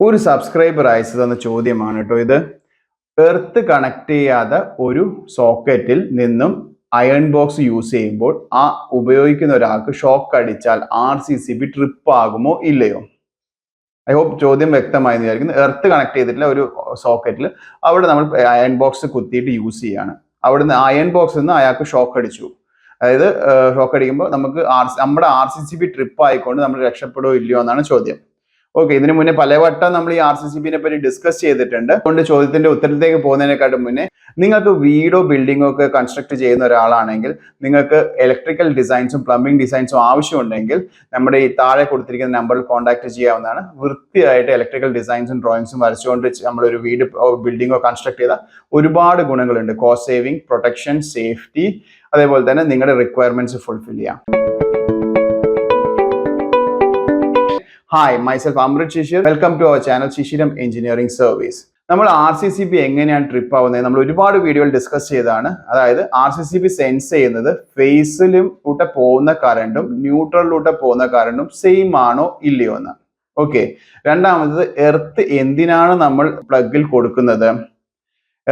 ഒരു സബ്സ്ക്രൈബർ അയച്ചു തന്ന ചോദ്യമാണ് കേട്ടോ ഇത്. എർത്ത് കണക്ട് ചെയ്യാതെ ഒരു സോക്കറ്റിൽ നിന്നും അയൺ ബോക്സ് യൂസ് ചെയ്യുമ്പോൾ ആ ഉപയോഗിക്കുന്ന ഒരാൾക്ക് ഷോക്ക് അടിച്ചാൽ RCCB ട്രിപ്പ് ആകുമോ ഇല്ലയോ? ഐ ഹോപ്പ് ചോദ്യം വ്യക്തമായി വിചാരിക്കുന്നു. എർത്ത് കണക്ട് ചെയ്തിട്ടുള്ള ഒരു സോക്കറ്റിൽ അവിടെ നമ്മൾ അയൺ ബോക്സ് കുത്തിയിട്ട് യൂസ് ചെയ്യാണ്. അവിടുന്ന് അയൺ ബോക്സിൽ നിന്ന് അയാൾക്ക് ഷോക്ക് അടിച്ചു. അതായത് ഷോക്ക് അടിക്കുമ്പോൾ നമുക്ക് നമ്മുടെ RCCB ട്രിപ്പ് ആയിക്കൊണ്ട് നമ്മൾ രക്ഷപ്പെടുമോ ഇല്ലയോ എന്നാണ് ചോദ്യം. ഓക്കെ, ഇതിനു മുന്നേ പലവട്ടം നമ്മൾ ഈ RCCBനെ പറ്റി ഡിസ്കസ് ചെയ്തിട്ടുണ്ട്. അതുകൊണ്ട് ചോദ്യത്തിന്റെ ഉത്തരത്തിലേക്ക് പോകുന്നതിനെക്കാട്ടും മുന്നേ നിങ്ങൾക്ക് വീടോ ബിൽഡിങ്ങോ ഒക്കെ കൺസ്ട്രക്ട് ചെയ്യുന്ന ഒരാളാണെങ്കിൽ നിങ്ങൾക്ക് ഇലക്ട്രിക്കൽ ഡിസൈൻസും പ്ലംബിംഗ് ഡിസൈൻസും ആവശ്യമുണ്ടെങ്കിൽ നമ്മുടെ ഈ താഴെ കൊടുത്തിരിക്കുന്ന നമ്പറിൽ കോൺടാക്ട് ചെയ്യാവുന്നതാണ്. വൃത്തിയായിട്ട് ഇലക്ട്രിക്കൽ ഡിസൈൻസും ഡ്രോയിങ്സും വരച്ചുകൊണ്ട് നമ്മളൊരു വീട് ബിൽഡിങ്ങോ കൺസ്ട്രക്ട് ചെയ്താൽ ഒരുപാട് ഗുണങ്ങളുണ്ട്. കോസ്റ്റ് സേവിങ്, പ്രൊട്ടക്ഷൻ, സേഫ്റ്റി, അതേപോലെ തന്നെ നിങ്ങളുടെ റിക്വയർമെന്റ്സ് ഫുൾഫിൽ ചെയ്യാം. Hi, myself Amrit Shishir. Welcome to our channel Shishiram Engineering Service. നമ്മൾ RCCB എങ്ങനെയാണ് ട്രിപ്പ് ആവുന്നത് നമ്മൾ ഒരുപാട് വീഡിയോയിൽ ഡിസ്കസ് ചെയ്തതാണ്. അതായത് RCCB സെൻസ് ചെയ്യുന്നത് ഫേസിലൂടെ പോകുന്ന കറണ്ടും ന്യൂട്രലിലൂടെ പോകുന്ന കറണ്ടും സെയിം ആണോ ഇല്ലയോ എന്ന്. ഓക്കെ, രണ്ടാമത് എർത്ത് എന്തിനാണ് നമ്മൾ പ്ലഗിൽ കൊടുക്കുന്നത്?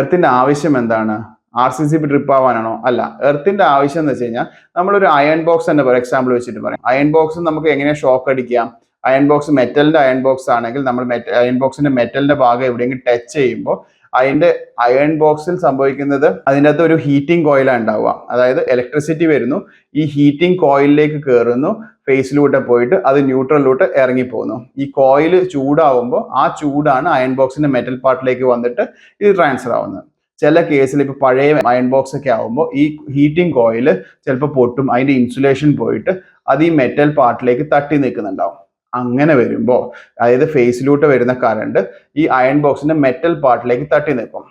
എർത്തിന്റെ ആവശ്യം എന്താണ്? RCCB ട്രിപ്പ് ആവാനാണോ? അല്ല, എർത്തിന്റെ ആവശ്യം എന്ന് വെച്ച് കഴിഞ്ഞാൽ നമ്മളൊരു അയൺ ബോക്സ് തന്നെ ഫോർ എക്സാമ്പിൾ വെച്ചിട്ട് പറയാം. അയൺ ബോക്സ് നമുക്ക് എങ്ങനെ ഷോക്ക് അടിക്കാം? അയൺ ബോക്സ് മെറ്റലിന്റെ അയൺ ബോക്സ് ആണെങ്കിൽ നമ്മൾ അയൺ ബോക്സിന്റെ മെറ്റലിന്റെ ഭാഗം എവിടെയെങ്കിലും ടച്ച് ചെയ്യുമ്പോൾ അതിന്റെ അയൺ ബോക്സിൽ സംഭവിക്കുന്നത് അതിൻ്റെ അകത്ത് ഒരു ഹീറ്റിംഗ് കോയിലാണ് ഉണ്ടാവുക. അതായത് ഇലക്ട്രിസിറ്റി വരുന്നു, ഈ ഹീറ്റിംഗ് കോയിലിലേക്ക് കയറുന്നു, ഫേസിലൂടെ പോയിട്ട് അത് ന്യൂട്രലിലൂടെ ഇറങ്ങിപ്പോകുന്നു. ഈ കോയിൽ ചൂടാവുമ്പോൾ ആ ചൂടാണ് അയൺ ബോക്സിന്റെ മെറ്റൽ പാർട്ടിലേക്ക് വന്നിട്ട് ഇത് ട്രാൻസ്ഫർ ആവുന്നത്. ചില കേസിൽ ഇപ്പോൾ പഴയ അയൺ ബോക്സ് ഒക്കെ ആവുമ്പോൾ ഈ ഹീറ്റിംഗ് കോയിൽ ചിലപ്പോൾ പൊട്ടും, അതിന്റെ ഇൻസുലേഷൻ പോയിട്ട് അത് ഈ മെറ്റൽ പാർട്ടിലേക്ക് തട്ടി നിൽക്കുന്നുണ്ടാവും. അങ്ങനെ വരുമ്പോൾ അതായത് ഫേസിലൂട്ട് വരുന്ന കറണ്ട് ഈ അയൺ ബോക്സിന്റെ മെറ്റൽ പാർട്ടിലേക്ക് തട്ടി നിൽക്കും.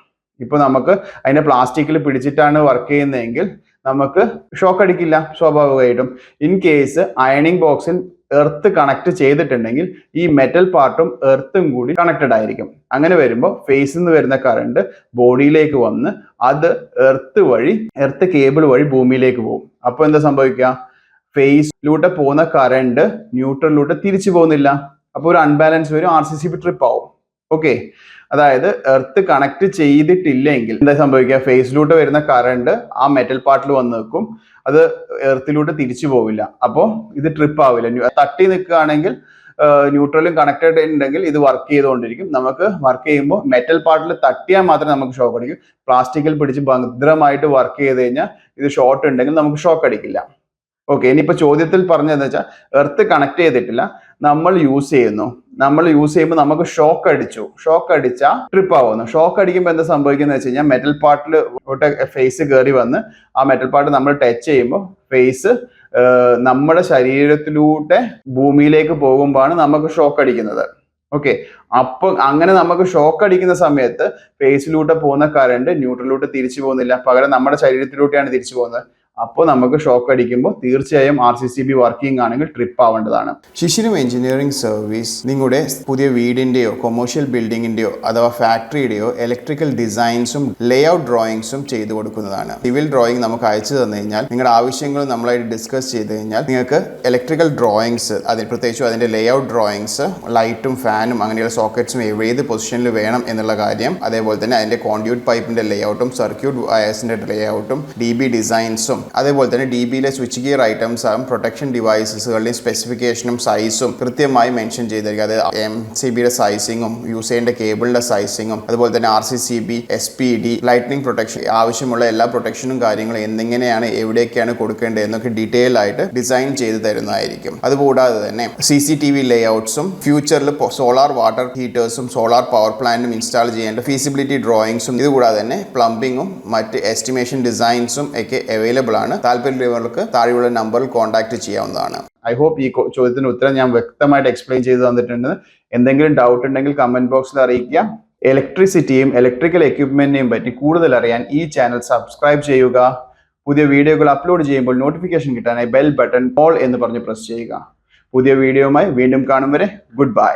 ഇപ്പൊ നമുക്ക് അതിന്റെ പ്ലാസ്റ്റിക്കിൽ പിടിച്ചിട്ടാണ് വർക്ക് ചെയ്യുന്നതെങ്കിൽ നമുക്ക് ഷോക്ക് അടിക്കില്ല സ്വാഭാവികമായിട്ടും. ഇൻ കേസ് അയണിങ് ബോക്സിൽ എർത്ത് കണക്ട് ചെയ്തിട്ടുണ്ടെങ്കിൽ ഈ മെറ്റൽ പാർട്ടും എർത്തും കൂടി കണക്റ്റഡ് ആയിരിക്കും. അങ്ങനെ വരുമ്പോൾ ഫേസിൽ നിന്ന് വരുന്ന കറണ്ട് ബോഡിയിലേക്ക് വന്ന് അത് എർത്ത് കേബിൾ വഴി ഭൂമിയിലേക്ക് പോകും. അപ്പൊ എന്താ സംഭവിക്കുക? ഫേസിലൂടെ പോകുന്ന കറണ്ട് ന്യൂട്രലിലൂടെ തിരിച്ചു പോകുന്നില്ല. അപ്പോൾ ഒരു അൺബാലൻസ് വരും, RCCB ട്രിപ്പ് ആവും. ഓക്കെ, അതായത് എർത്ത് കണക്ട് ചെയ്തിട്ടില്ലെങ്കിൽ എന്താ സംഭവിക്കുക? ഫേസിലൂടെ വരുന്ന കറണ്ട് ആ മെറ്റൽ പാർട്ടിൽ വന്ന് നിൽക്കും, അത് എർത്തിലൂടെ തിരിച്ചു പോവില്ല. അപ്പോൾ ഇത് ട്രിപ്പ് ആവില്ല. തട്ടി നിൽക്കുകയാണെങ്കിൽ ന്യൂട്രലും കണക്റ്റഡ് ഉണ്ടെങ്കിൽ ഇത് വർക്ക് ചെയ്തുകൊണ്ടിരിക്കും. നമുക്ക് വർക്ക് ചെയ്യുമ്പോൾ മെറ്റൽ പാർട്ടിൽ തട്ടിയാൽ മാത്രമേ നമുക്ക് ഷോക്ക് അടിക്കൂ. പ്ലാസ്റ്റിക്കിൽ പിടിച്ച് ഭദ്രമായിട്ട് വർക്ക് ചെയ്ത് കഴിഞ്ഞാൽ ഇത് ഷോർട്ട് ഉണ്ടെങ്കിൽ നമുക്ക് ഷോക്ക് അടിക്കില്ല. ഓക്കെ, ഇനിയിപ്പോ ചോദ്യത്തിൽ പറഞ്ഞതെന്ന് വെച്ചാൽ എർത്ത് കണക്ട് ചെയ്തിട്ടില്ല, നമ്മൾ യൂസ് ചെയ്യുമ്പോൾ നമുക്ക് ഷോക്ക് അടിച്ചാൽ ട്രിപ്പ് ആവുന്നു. ഷോക്ക് അടിക്കുമ്പോൾ എന്താ സംഭവിക്കുന്നത് വെച്ച് കഴിഞ്ഞാൽ മെറ്റൽ പാർട്ടിലോട്ട് ഫേസ് കയറി വന്ന് ആ മെറ്റൽ പാർട്ട് നമ്മൾ ടച്ച് ചെയ്യുമ്പോൾ ഫേസ് നമ്മുടെ ശരീരത്തിലൂടെ ഭൂമിയിലേക്ക് പോകുമ്പോഴാണ് നമുക്ക് ഷോക്ക് അടിക്കുന്നത്. ഓക്കെ, അപ്പൊ അങ്ങനെ നമുക്ക് ഷോക്ക് അടിക്കുന്ന സമയത്ത് ഫേസിലൂടെ പോകുന്ന കറണ്ട് ന്യൂട്രലിലൂടെ തിരിച്ചു പോകുന്നില്ല, പകരം നമ്മുടെ ശരീരത്തിലൂടെയാണ് തിരിച്ചു പോകുന്നത്. അപ്പോൾ നമുക്ക് ഷോക്ക് അടിക്കുമ്പോൾ തീർച്ചയായും RCCB വർക്കിംഗ് ആണെങ്കിൽ ട്രിപ്പ് ആവേണ്ടതാണ്. ശിശിരം എഞ്ചിനീയറിംഗ് സർവീസ് നിങ്ങളുടെ പുതിയ വീടിന്റെയോ കൊമേഴ്ഷ്യൽ ബിൽഡിങ്ങിന്റെയോ അഥവാ ഫാക്ടറിയുടെയോ ഇലക്ട്രിക്കൽ ഡിസൈൻസും ലേഔട്ട് ഡ്രോയിങ്സും ചെയ്തു കൊടുക്കുന്നതാണ്. സിവിൽ ഡ്രോയിങ് നമുക്ക് അയച്ചു തന്നു കഴിഞ്ഞാൽ നിങ്ങളുടെ ആവശ്യങ്ങൾ നമ്മളായിട്ട് ഡിസ്കസ് ചെയ്ത് കഴിഞ്ഞാൽ നിങ്ങൾക്ക് ഇലക്ട്രിക്കൽ ഡ്രോയിങ്സ്, പ്രത്യേകിച്ചും അതിന്റെ ലേഔട്ട് ഡ്രോയിങ്സ്, ലൈറ്റും ഫാനും അങ്ങനെയുള്ള സോക്കറ്റ്സും ഏത് പൊസിഷനിൽ വേണം എന്നുള്ള കാര്യം, അതേപോലെ തന്നെ അതിന്റെ കോൺഡ്യൂട്ട് പൈപ്പിന്റെ ലേഔട്ടും സർക്യൂട്ട് വയർസിന്റെ ലേഔട്ടും DB ഡിസൈൻസും അതേപോലെ തന്നെ DBയിലെ സ്വിച്ച് ഗിയർ ഐറ്റംസും പ്രൊട്ടക്ഷൻ ഡിവൈസസുകളുടെയും സ്പെസിഫിക്കേഷനും സൈസും കൃത്യമായി മെൻഷൻ ചെയ്തിരിക്കുക. അതായത് MCBയുടെ സൈസിങ്ങും യൂസ് ചെയ്യേണ്ട കേബിളിന്റെ സൈസിങ്ങും അതുപോലെ തന്നെ RCCB, SPD, ലൈറ്റ്നിങ് പ്രൊട്ടക്ഷൻ ആവശ്യമുള്ള എല്ലാ പ്രൊട്ടക്ഷനും കാര്യങ്ങളും എങ്ങനെയാണ് എവിടെയൊക്കെയാണ് കൊടുക്കേണ്ടത് എന്നൊക്കെ ഡീറ്റെയിൽ ആയിട്ട് ഡിസൈൻ ചെയ്ത് തരുന്നതായിരിക്കും. അതുകൂടാതെ തന്നെ CCTV ലേഔട്ട്സും ഫ്യൂച്ചറിൽ സോളാർ വാട്ടർ ഹീറ്റേഴ്സും സോളാർ പവർ പ്ലാന്റും ഇൻസ്റ്റാൾ ചെയ്യേണ്ട ഫീസിബിലിറ്റി ഡ്രോയിങ്സും ഇതുകൂടാതെ തന്നെ പ്ലംബിങ്ങും മറ്റ് എസ്റ്റിമേഷൻ ഡിസൈൻസും ഒക്കെ അവൈലബിൾ ആണ്. താല്പര്യമുള്ളവർക്ക് താഴെയുള്ള നമ്പറിൽ കോൺടാക്ട് ചെയ്യാവുന്നതാണ്. ഐ ഹോപ്പ് ഈ ചോദ്യത്തിന് ഉത്തരം ഞാൻ വ്യക്തമായിട്ട് എക്സ്പ്ലെയിൻ ചെയ്ത് തന്നിട്ടുണ്ട്. എന്തെങ്കിലും ഡൗട്ട് ഉണ്ടെങ്കിൽ കമന്റ് ബോക്സിൽ അറിയിക്കുക. ഇലക്ട്രിസിറ്റിയും ഇലക്ട്രിക്കൽ എക്യുപ്മെന്റിനെയും പറ്റി കൂടുതൽ അറിയാൻ ഈ ചാനൽ സബ്സ്ക്രൈബ് ചെയ്യുക. പുതിയ വീഡിയോകൾ അപ്ലോഡ് ചെയ്യുമ്പോൾ നോട്ടിഫിക്കേഷൻ കിട്ടാനായി ബെൽ ബട്ടൺ ഓൾ എന്ന് പറഞ്ഞ് പ്രസ് ചെയ്യുക. പുതിയ വീഡിയോയുമായി വീണ്ടും കാണും വരെ ഗുഡ് ബൈ.